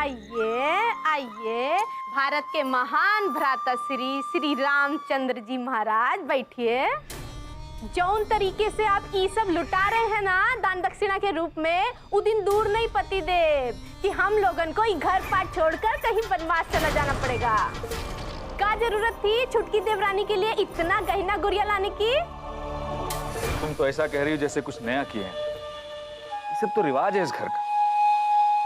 आइए आइए, भारत के महान भ्राता श्री श्री रामचंद्र जी महाराज बैठिए। जौन तरीके से आप ये सब लुटा रहे हैं ना दान दक्षिणा के रूप में, वो दिन दूर नहीं पति देव कि हम लोगन को घर पार छोड़कर कहीं वनवास चला जाना पड़ेगा। क्या जरूरत थी छुटकी देवरानी के लिए इतना गहना गुड़िया लाने की? तुम तो ऐसा कह रही हो जैसे कुछ नया किए हैं। ये सब तो रिवाज है इस घर का।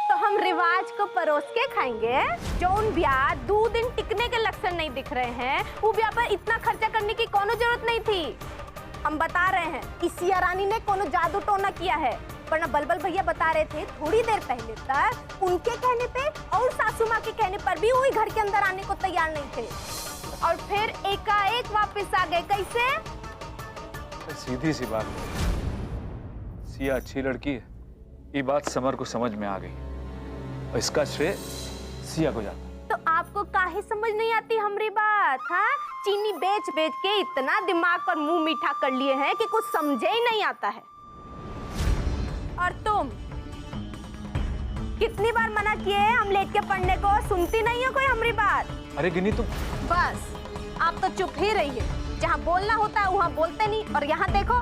तो हम रिवाज को परोस के खाएंगे। जौन ब्याह 2 दिन टिकने के लक्षण नहीं दिख रहे हैं, वो ब्याह पर इतना खर्चा करने की कोनो जरूरत नहीं थी। हम बता रहे हैं कि सिया रानी ने कोनो जादू टोना किया है, वरना बलबल भैया बता रहे थे थोड़ी देर पहले तक उनके कहने पे और सासू माँ के कहने पर भी वही घर के अंदर आने को तैयार नहीं थे, और फिर एकाएक वापस आ गए। कैसे? सीधी सी बात है, सिया अच्छी लड़की है, ये बात समर को समझ में आ गई और इसका श्रेय सिया को जाता। तो आपको काहे समझ नहीं आती हमारी बात? हाँ, चीनी बेच बेच के इतना दिमाग पर मुंह मीठा कर लिए हैं कि कुछ समझे ही नहीं आता है। और तुम कितनी बार मना किए हम लेट के पढ़ने को, सुनती नहीं हो कोई हमारी बात? अरे गिनी तुम बस आप तो चुप ही रहिए। जहाँ बोलना होता है वहाँ बोलते नहीं, और यहाँ देखो।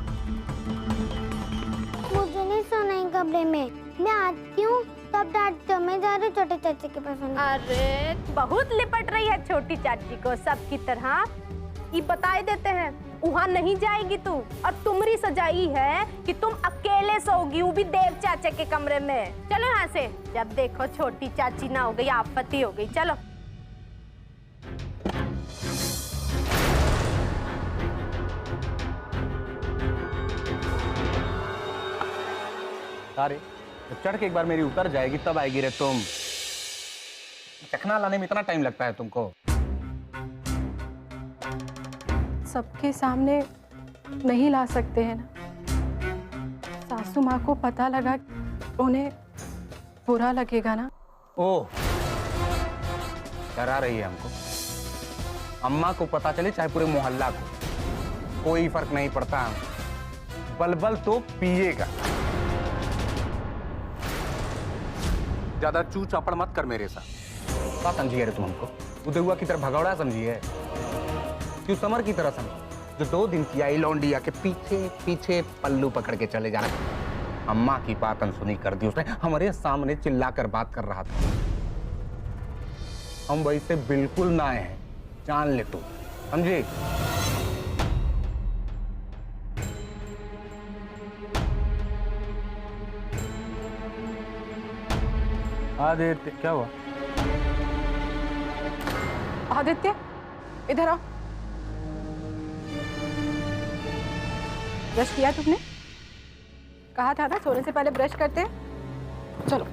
मुझे नहीं सोना है कमरे में, मैं आती हूँ तब डांटते हो। मैं जा रही हूँ छोटे चाची के पास। अरे बहुत लिपट रही है छोटी चाची को सबकी तरह। ये बता ही देते हैं वहाँ नहीं जाएगी तू, और तुमरी सजाई है कि तुम अकेले सोगी, वो भी देव चाचा के कमरे में। चलो यहाँ से, जब देखो छोटी चाची ना हो गई आपत्ति हो गई। चलो। अरे चढ़ के एक बार मेरी उतर जाएगी तब आएगी रे तुम। चखना लाने में इतना टाइम लगता है तुमको? सबके सामने नहीं ला सकते हैं ना। सासू माँ को पता लगा, उन्हें बुरा लगेगा ना। ओह, डरा रही है हमको। अम्मा को पता चले चाहे पूरे मोहल्ला को, कोई फर्क नहीं पड़ता। बलबल तो पिएगा। ज्यादा चू चापड़ मत कर मेरे साथ। क्या समझिए रे तुम हमको? उदय हुआ की तरह भगौड़ा समझिए? क्यों समर की तरह समझ, जो 2 दिन की आई लौंडिया के पीछे पीछे पल्लू पकड़ के चले जाना। अम्मा की बात अनसुनी कर दी उसने, हमारे सामने चिल्लाकर बात कर रहा था। हम वैसे बिल्कुल ना हैं, जान ले तू, समझे? आदित्य, क्या हुआ? आदित्य इधर आओ। ब्रश किया तुमने? कहा था ना सोने से पहले ब्रश करते हैं। चलो।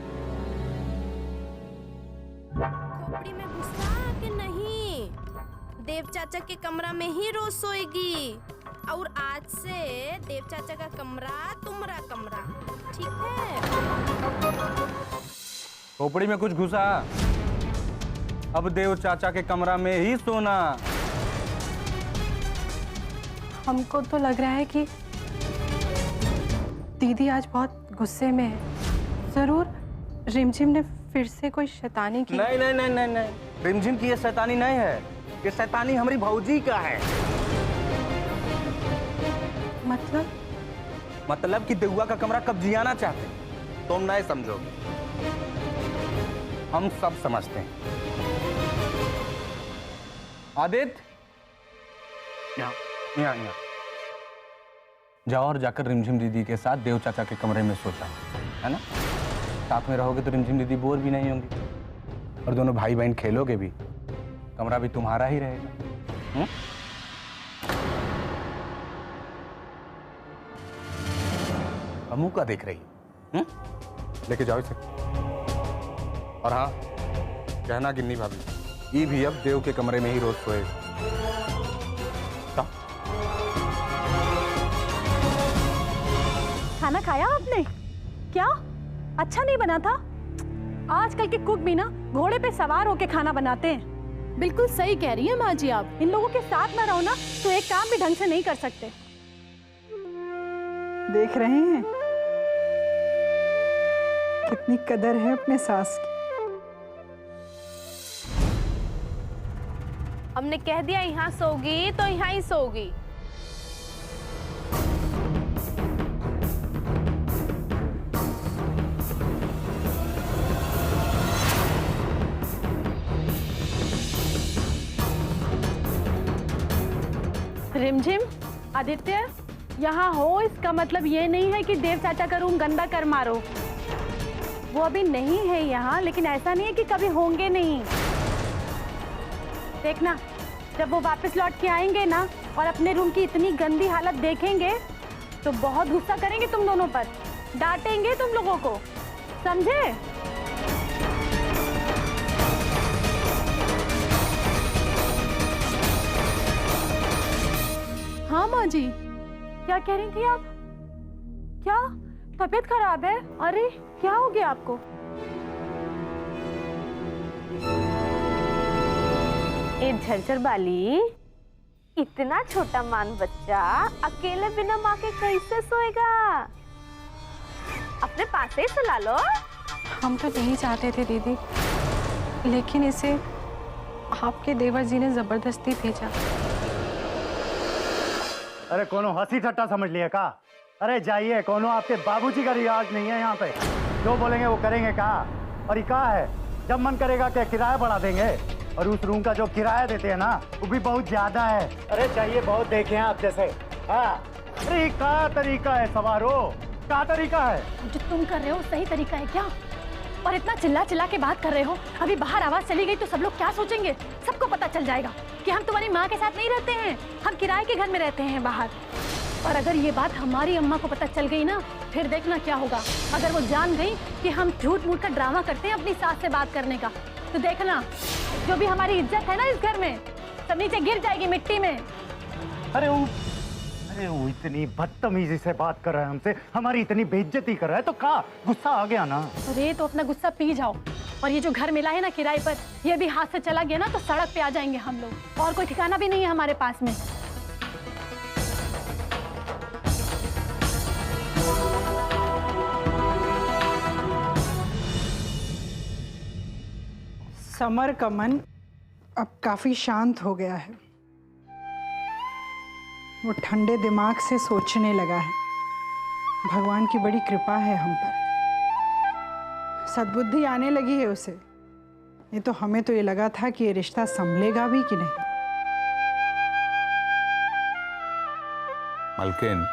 खोपड़ी में घुसा के नहीं, देव चाचा के कमरा में ही रोज सोएगी, और आज से देव चाचा का कमरा तुम्हारा कमरा, ठीक है? खोपड़ी में कुछ घुसा? अब देव चाचा के कमरा में ही सोना। हमको तो लग रहा है कि दीदी आज बहुत गुस्से में है। जरूर रिमझिम ने फिर से कोई शैतानी की। नहीं नहीं नहीं नहीं नहीं, रिमझिम की ये शैतानी नहीं है, ये शैतानी हमारी भौजी का है। मतलब कि देहुआ का कमरा कब्जियाना चाहते, तुम नहीं समझोगे, हम सब समझते हैं। आदित्य, यहाँ जाओ और जाकर रिमझिम दीदी के साथ देव चाचा के कमरे में सो जाओ, है ना? साथ में रहोगे तो रिमझिम दीदी बोर भी नहीं होंगी, और दोनों भाई बहन खेलोगे भी, कमरा भी तुम्हारा ही रहेगा। अमू का देख रही? लेके जाओ इसे। और हाँ, कहना गिन्नी भाभी, ये भी अब देव के कमरे में ही रोज सोए। खाना खाया आपने? क्या अच्छा नहीं बना था? आजकल के कुक भी ना घोड़े पे सवार होके खाना बनाते हैं। बिल्कुल सही कह रही है माँ जी आप। इन लोगों के साथ ना रहो ना तो एक काम भी ढंग से नहीं कर सकते। देख रहे हैं कितनी कदर है अपने सास की। हमने कह दिया यहाँ सोगी तो यहाँ ही सोगी। रिमझिम, आदित्य, यहाँ हो इसका मतलब ये नहीं है कि देव चाचा का रूम गंदा कर मारो। वो अभी नहीं है यहाँ, लेकिन ऐसा नहीं है कि कभी होंगे नहीं। देखना, जब वो वापस लौट के आएंगे ना और अपने रूम की इतनी गंदी हालत देखेंगे तो बहुत गुस्सा करेंगे तुम दोनों पर, डांटेंगे तुम लोगों को, समझे? हाँ माँ जी। क्या कह रही थी आप? क्या तबीयत खराब है? अरे क्या हो गया आपको? ए झरझर बाली, इतना छोटा मान बच्चा अकेले बिना माँ के कैसे सोएगा? अपने पास ही सुला लो। हम तो नहीं चाहते थे दीदी, लेकिन इसे आपके देवर जी ने जबरदस्ती भेजा। अरे कोनो हंसी ठट्टा समझ लिया का? अरे जाइए, कोनो आपके बाबूजी का रिवाज नहीं है यहाँ पे। जो बोलेंगे वो करेंगे का? और ये का है, जब मन करेगा क्या किराया बढ़ा देंगे? और उस रूम का जो किराया देते हैं ना वो भी बहुत ज्यादा है। अरे चाहिए, बहुत देखे हैं आप जैसे। हाँ, अरे का तरीका है सवारो, का तरीका है? जो तुम कर रहे हो सही तरीका है क्या? और इतना चिल्ला चिल्ला के बात कर रहे हो, अभी बाहर आवाज चली गई तो सब लोग क्या सोचेंगे? सबको पता चल जाएगा कि हम तुम्हारी माँ के साथ नहीं रहते हैं, हम किराए के घर में रहते हैं बाहर। और अगर ये बात हमारी अम्मा को पता चल गई ना, फिर देखना क्या होगा। अगर वो जान गई कि हम झूठ मूठ का ड्रामा करते हैं अपनी सास से बात करने का, तो देखना जो भी हमारी इज्जत है ना इस घर में, सब नीचे गिर जाएगी मिट्टी में। अरे वो इतनी बदतमीजी से बात कर रहा है हमसे, हमारी इतनी बेइज्जती कर रहा है, तो का गुस्सा आ गया ना? अरे तो अपना गुस्सा पी जाओ। और ये जो घर मिला है ना किराए पर, ये भी हाथ से चला गया ना तो सड़क पे आ जाएंगे हम लोग, और कोई ठिकाना भी नहीं है हमारे पास में। समर का मन अब काफी शांत हो गया है। वो ठंडे दिमाग से सोचने लगा है। भगवान की बड़ी कृपा है हम पर, सद्बुद्धि आने लगी है उसे। नहीं तो हमें तो ये लगा था कि ये रिश्ता संभलेगा भी कि नहीं। मलकिन,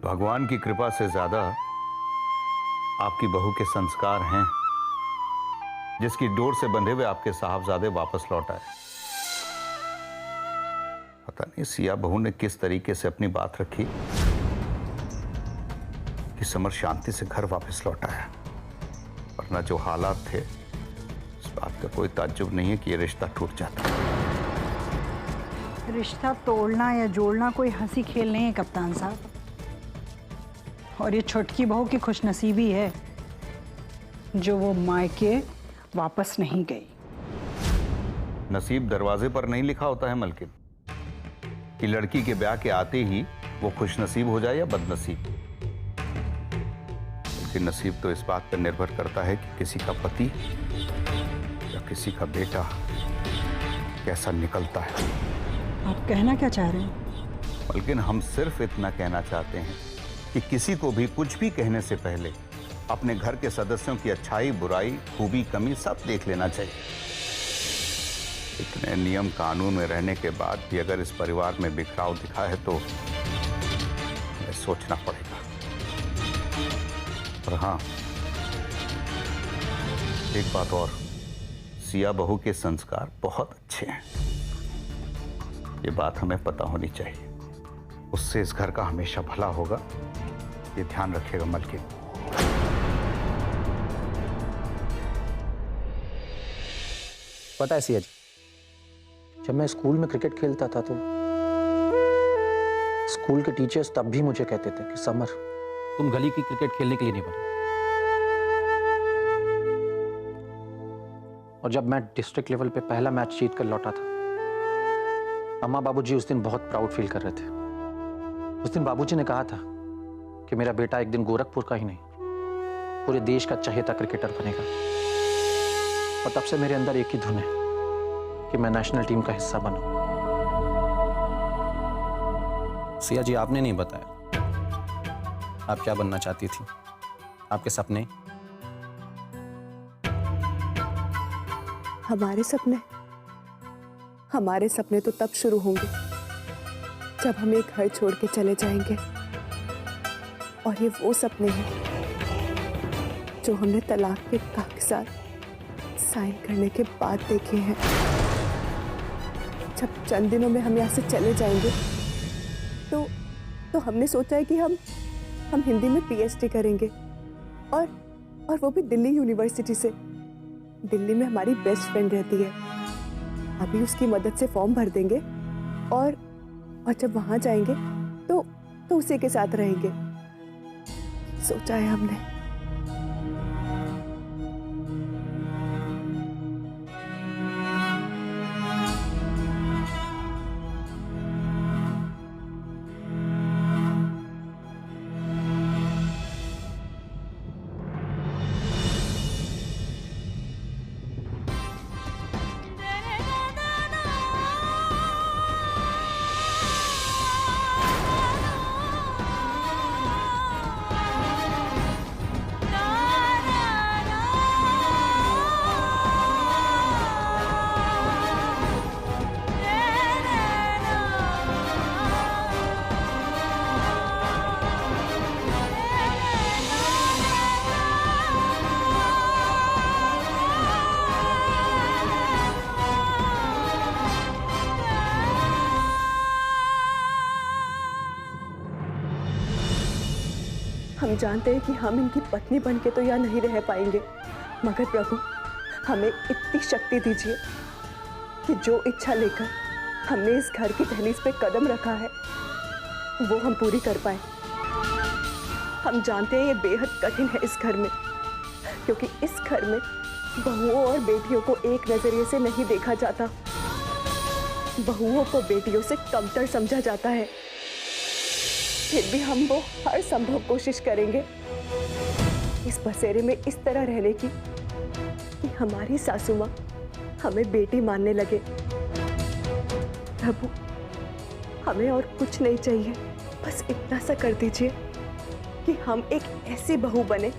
भगवान की कृपा से ज्यादा आपकी बहू के संस्कार हैं, जिसकी डोर से बंधे हुए आपके साहबजादे वापस लौट आए। पता नहीं सिया बहू ने किस तरीके से अपनी बात रखी कि समर शांति से घर वापस लौट आया, वरना जो हालात थे इस बात का कोई ताज्जुब नहीं है कि यह रिश्ता टूट जाता। रिश्ता तोड़ना या जोड़ना कोई हंसी खेल नहीं है कप्तान साहब। और ये छोटकी बहू की खुशनसीबी है जो वो मायके वापस नहीं गई। नसीब दरवाजे पर नहीं लिखा होता है मलकिन, कि लड़की के ब्याह के आते ही वो खुशनसीब हो जाए या बदनसीब। बल्कि नसीब तो इस बात पर निर्भर करता है कि किसी का पति या किसी का बेटा कैसा निकलता है। आप कहना क्या चाह रहे हैं? बल्कि हम सिर्फ इतना कहना चाहते हैं कि किसी को भी कुछ भी कहने से पहले अपने घर के सदस्यों की अच्छाई, बुराई, खूबी, कमी सब देख लेना चाहिए। इतने नियम कानून में रहने के बाद भी अगर इस परिवार में बिखराव दिखा है तो हमें सोचना पड़ेगा। और हाँ, एक बात और, सिया बहू के संस्कार बहुत अच्छे हैं, ये बात हमें पता होनी चाहिए। उससे इस घर का हमेशा भला होगा, ये ध्यान रखिएगा मलकिन। पता है सिया जी, जब मैं स्कूल में क्रिकेट खेलता था तो स्कूल के टीचर्स तब भी मुझे कहते थे कि समर, तुम गली की क्रिकेट खेलने के लिए नहीं बने। और जब मैं डिस्ट्रिक्ट लेवल पे पहला मैच जीत कर लौटा था, अम्मा बाबूजी उस दिन बहुत प्राउड फील कर रहे थे। उस दिन बाबूजी ने कहा था कि मेरा बेटा एक दिन गोरखपुर का ही नहीं, पूरे देश का चहेता क्रिकेटर बनेगा। और तब से मेरे अंदर एक ही धुन है कि मैं नेशनल टीम का हिस्सा बनूं। सिया जी, आपने नहीं बताया आप क्या बनना चाहती थी, आपके सपने? हमारे सपने तो तब शुरू होंगे जब हम एक घर छोड़ के चले जाएंगे। और ये वो सपने हैं जो हमने तलाक के कागजात साइन करने के बाद देखे हैं। जब चंद दिनों में हम यहाँ से चले जाएंगे तो हमने सोचा है कि हम हिंदी में पीएचडी करेंगे और वो भी दिल्ली यूनिवर्सिटी से। दिल्ली में हमारी बेस्ट फ्रेंड रहती है, अभी उसकी मदद से फॉर्म भर देंगे और जब वहां जाएंगे तो उसी के साथ रहेंगे, सोचा है हमने। हम जानते हैं कि हम इनकी पत्नी बन के तो यहाँ नहीं रह पाएंगे, मगर प्रभु हमें इतनी शक्ति दीजिए कि जो इच्छा लेकर हमने इस घर की दहलीज पे कदम रखा है वो हम पूरी कर पाए। हम जानते हैं ये बेहद कठिन है इस घर में, क्योंकि इस घर में बहुओं और बेटियों को एक नजरिए से नहीं देखा जाता। बहुओं को बेटियों से कमतर समझा जाता है। फिर भी हम वो हर संभव कोशिश करेंगे इस बसेरे में इस तरह रहने की कि हमारी सासू माँ हमें बेटी मानने लगे। प्रभु हमें और कुछ नहीं चाहिए, बस इतना सा कर दीजिए कि हम एक ऐसी बहू बने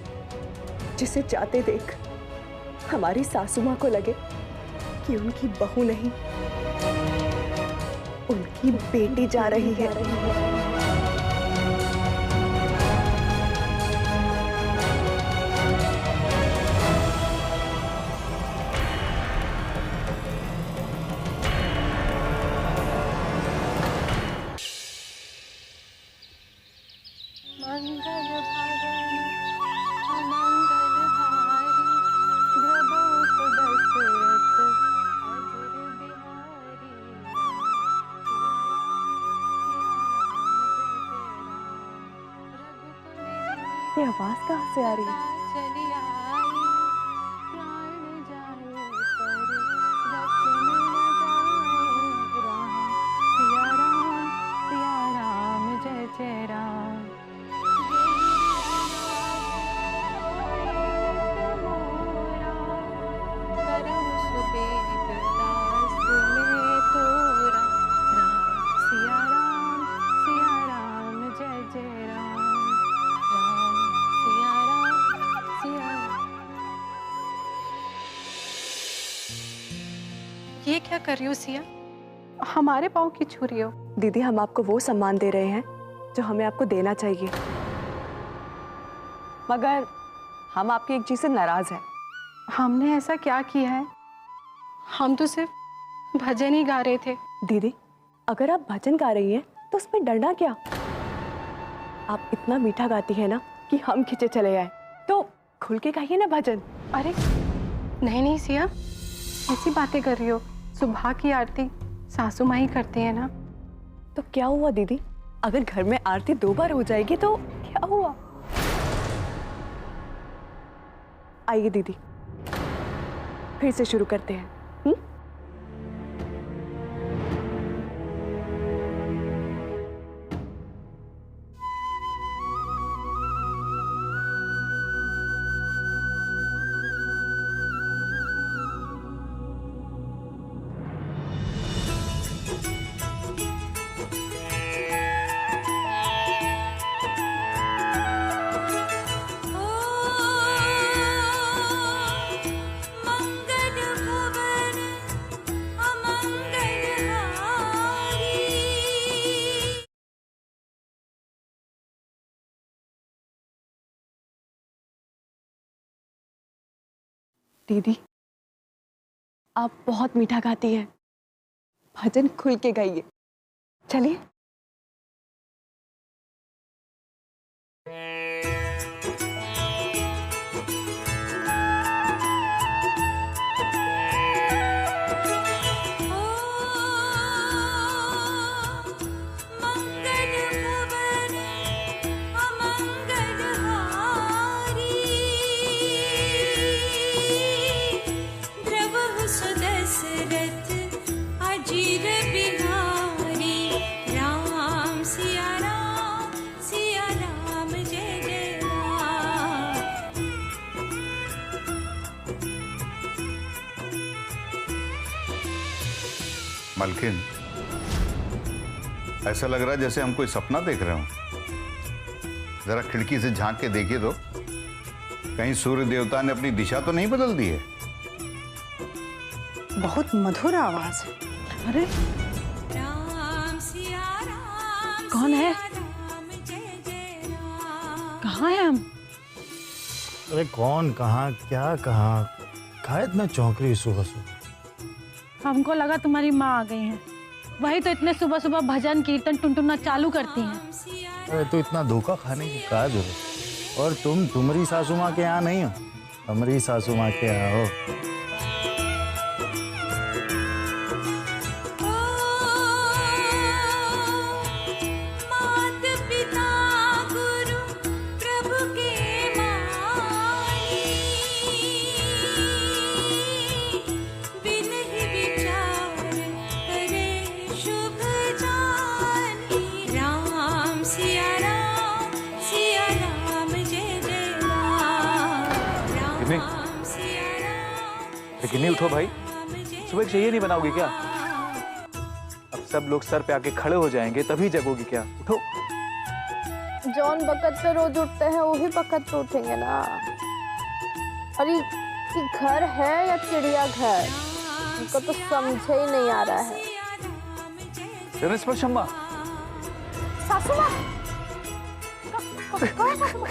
जिसे जाते देख हमारी सासू माँ को लगे कि उनकी बहू नहीं, उनकी बेटी जा रही है। ये आवाज कहाँ से आ रही है? ये क्या कर रही हो सिया? हमारे पाँव की छू रही हो? दीदी हम आपको वो सम्मान दे रहे हैं जो हमें आपको देना चाहिए, मगर हम आपकी एक चीज से नाराज हैं। हमने ऐसा क्या किया है? हम तो सिर्फ भजन ही गा रहे थे। दीदी अगर आप भजन गा रही हैं तो उसमें डरना क्या? आप इतना मीठा गाती है ना कि हम खींचे चले आए, तो खुल के गाइए ना भजन। अरे नहीं नहीं सिया, ऐसी बातें कर रही हो? सुबह की आरती सासू माँ ही करती है ना। तो क्या हुआ दीदी, अगर घर में आरती 2 बार हो जाएगी तो क्या हुआ? आइए दीदी फिर से शुरू करते हैं। दीदी, आप बहुत मीठा गाती हैं। भजन खुल के गाइए। चलिए। मलकिन, ऐसा लग रहा है जैसे हम कोई सपना देख रहे हो। जरा खिड़की से झांक के देखिए तो कहीं सूर्य देवता ने अपनी दिशा तो नहीं बदल दी है। बहुत मधुर आवाज है। अरे कौन है? कहाँ हैं हम? अरे कौन, कहाँ, क्या, कहाँ इतना चौंक रही सुबह सुबह? हमको लगा तुम्हारी माँ आ गई है, वही तो इतने सुबह सुबह भजन कीर्तन टुनटुना चालू करती हैं। अरे तो इतना धोखा खाने की क्या जरूरत? और तुम तुम्हारी सासू माँ के यहाँ नहीं हो, हमारी सासू माँ के यहाँ हो। गिन्नी उठो भाई, सुबह चाहिए नहीं बनाओगी क्या? अब सब लोग सर पे आके खड़े हो जाएंगे तभी जगोगी क्या? उठो। जौन बकत पे रोज उठते हैं वही बकत पे उठेंगे ना। अरे ये घर है या चिड़िया घर, उनको तो समझे ही नहीं आ रहा है। प्रिंसिपल शम्मा, सासू माँ, कौन सासू माँ?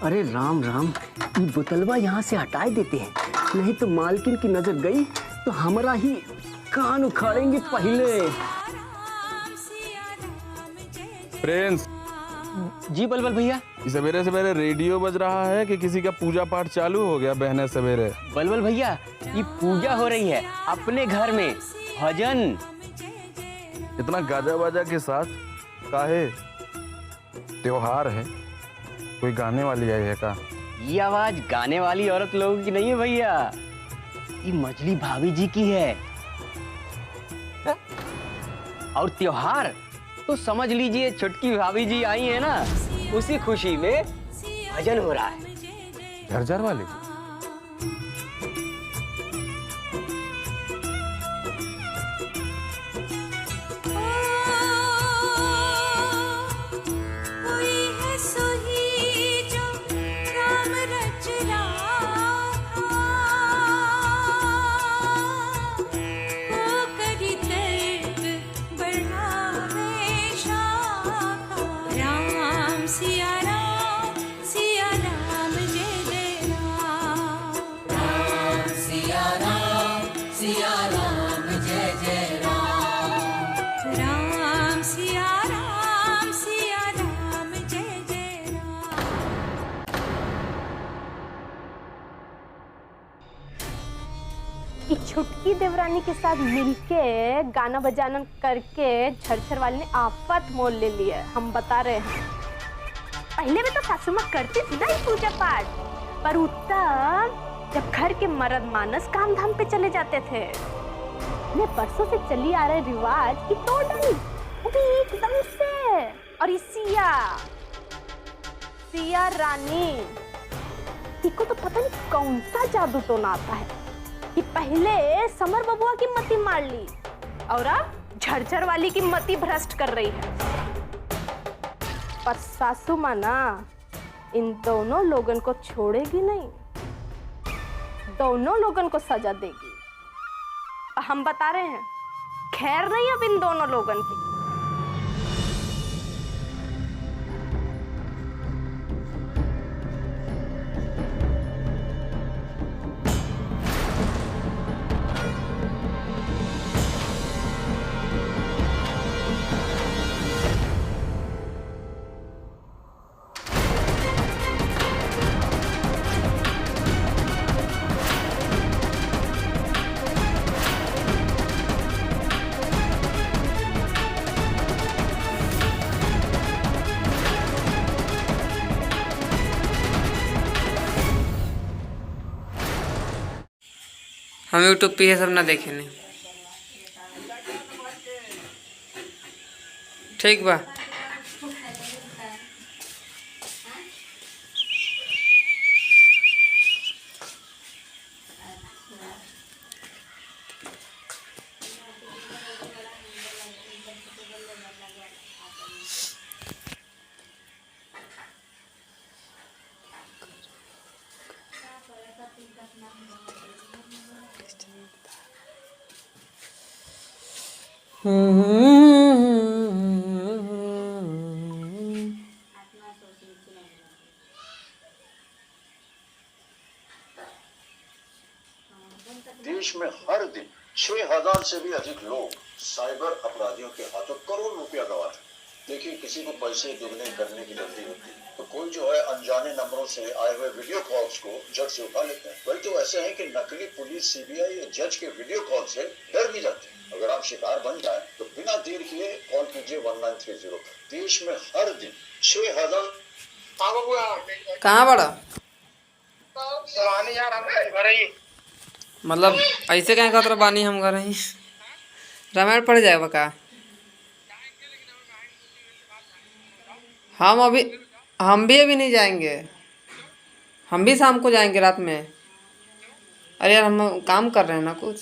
अरे राम राम, ये बोतलवा यहाँ से हटाए देते हैं, नहीं तो मालकिन की नजर गई तो हमारा ही कान उखाड़ेंगे पहले। प्रिंस जी बलबल भैया। सवेरे सवेरे रेडियो बज रहा है कि किसी का पूजा पाठ चालू हो गया? बहने सवेरे बलबल भैया, ये पूजा हो रही है अपने घर में, भजन। इतना गाजा बाजा के साथ काहे? त्योहार है, कोई गाने वाली आई है का? ये आवाज गाने वाली औरत लोगों की नहीं है भैया, ये मछली भाभी जी की है। और त्योहार तो समझ लीजिए छुटकी भाभी जी आई है ना, उसी खुशी में भजन हो रहा है। झरझर वाली? छुटकी देवरानी के साथ मिलके गाना बजाना करके झरझर वाले ने आफत मोल ले ली है, हम बता रहे हैं। पहले भी तो सासू माँ करती थी ना ये पूजा पाठ, पर उत्तम जब घर के मर्द मानस काम धाम पे चले जाते थे। ने बरसों से चली आ रहे रिवाज की तोड़ डाली, वो भी एकदम से। और ये सिया रानी इको तो पता नहीं कौन सा जादू तो ना आता है कि पहले समर बबुआ की मति मार ली और अब झरझर वाली की मति भ्रष्ट कर रही है। पर सासू माँ ना इन दोनों लोगन को छोड़ेगी नहीं, दोनों लोगन को सजा देगी। हम बता रहे हैं, खैर नहीं अब इन दोनों लोगन की। हम यूट्यूब पे ये सब ना देखे नहीं। ठीक बा। देश में हर दिन 6000 से भी अधिक लोग साइबर अपराधियों के हाथों करोड़ रुपया गंवाते हैं। देखिए, किसी को पैसे दुगने करने की जल्दी होती है तो कोई जो है अनजाने नंबरों से आए हुए वीडियो कॉल्स को जज से उठा लेते हैं। वही तो ऐसे हैं कि नकली पुलिस, सीबीआई या जज के वीडियो कॉल से डर भी जाते हैं। अगर आप शिकार बन जाए तो बिना देर किए कॉल कीजिए 1930। देश में हर दिन 6000। कहाँ बड़ा मतलब ऐसे कहीं खतरा बानी हम घर ही रामायण पड़ जाएगा का। हम भी अभी नहीं जाएंगे, हम भी शाम को जाएंगे रात में। अरे यार हम काम कर रहे हैं ना, कुछ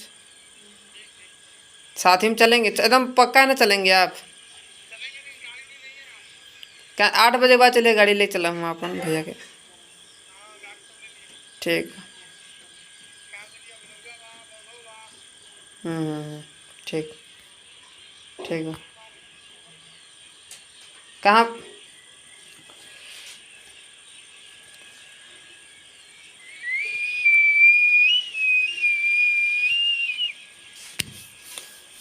साथ ही में चलेंगे एकदम पक्का है ना। चलेंगे आप क्या 8 बजे बाद चलिए, गाड़ी ले चला हम अपन भैया के। ठीक ठीक ठीक है। कहाँ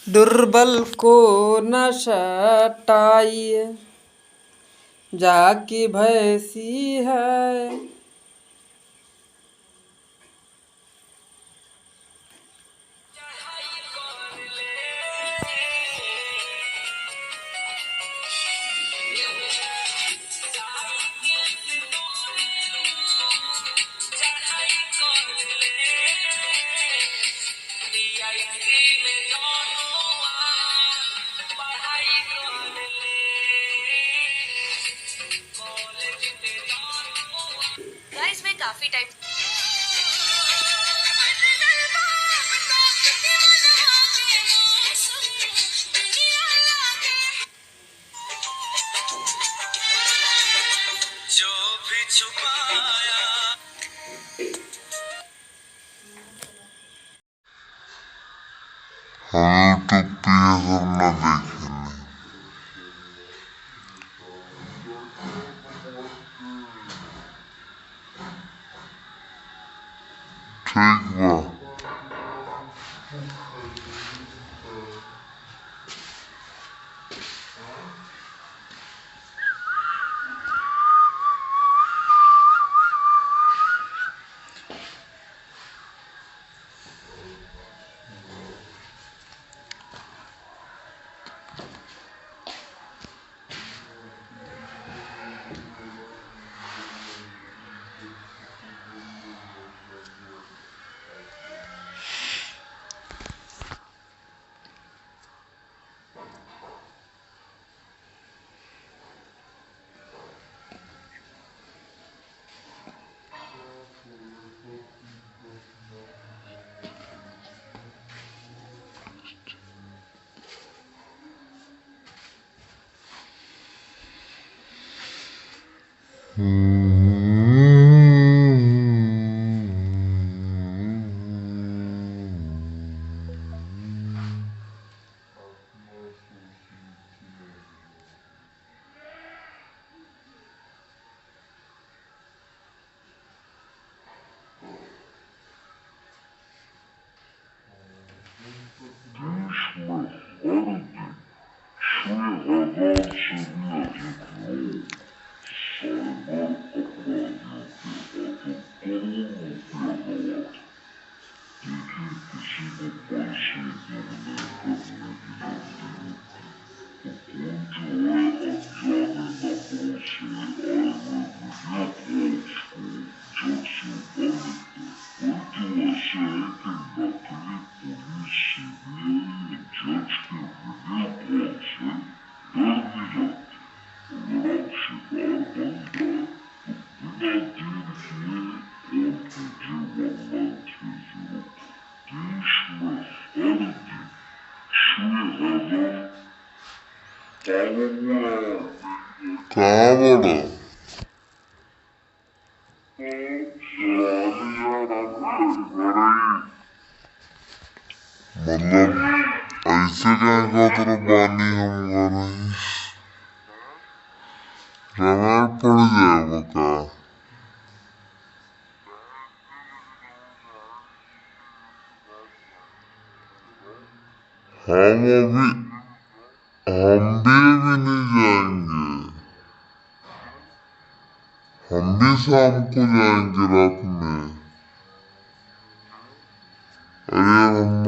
दुर्बल को न सताइए, जाकी भैंसी है। इसमें काफी टाइम जो भी छुपाया हमें तो पीहर न देखे। ठीक बा। मतलब ऐसे क्या कुर्बानी हम करें, रगड़ पड़ जाएगा क्या? हम भी नहीं जाएंगे, हम भी शाम को जाएंगे रात में। अरे हम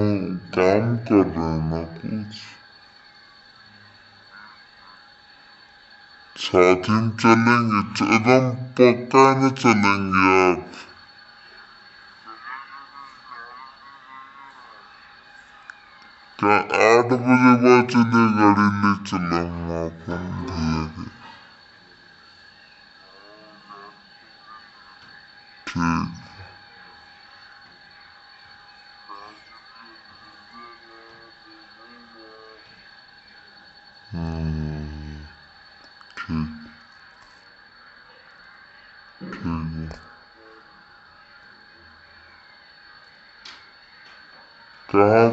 काम कर रहे हैं ना कुछ, साथ ही चलेंगे, एकदम पक्का न चलेंगे आप। क्या 8 बजे बाद चलिए, गाड़ी ले चला हूँ अपन भैया के। ठीक। ठीक ठीक है। कहाँ?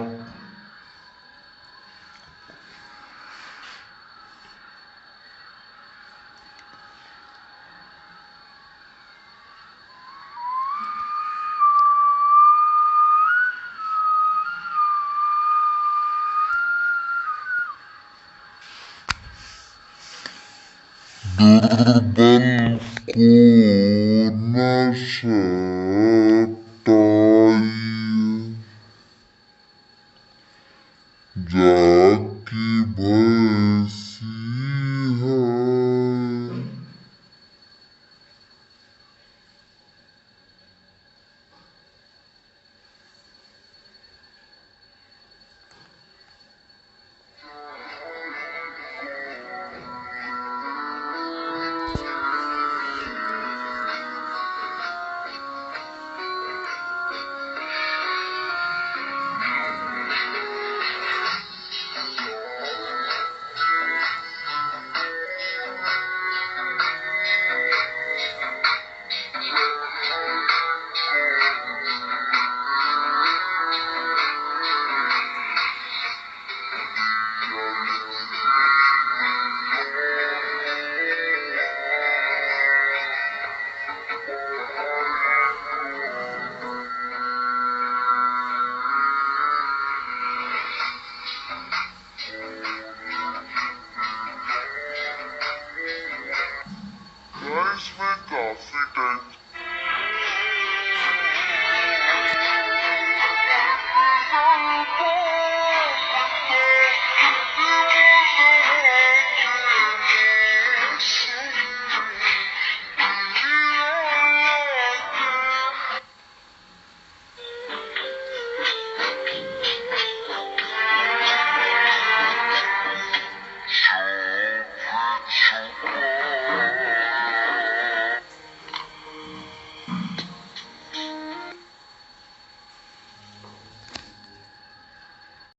दुर्बल को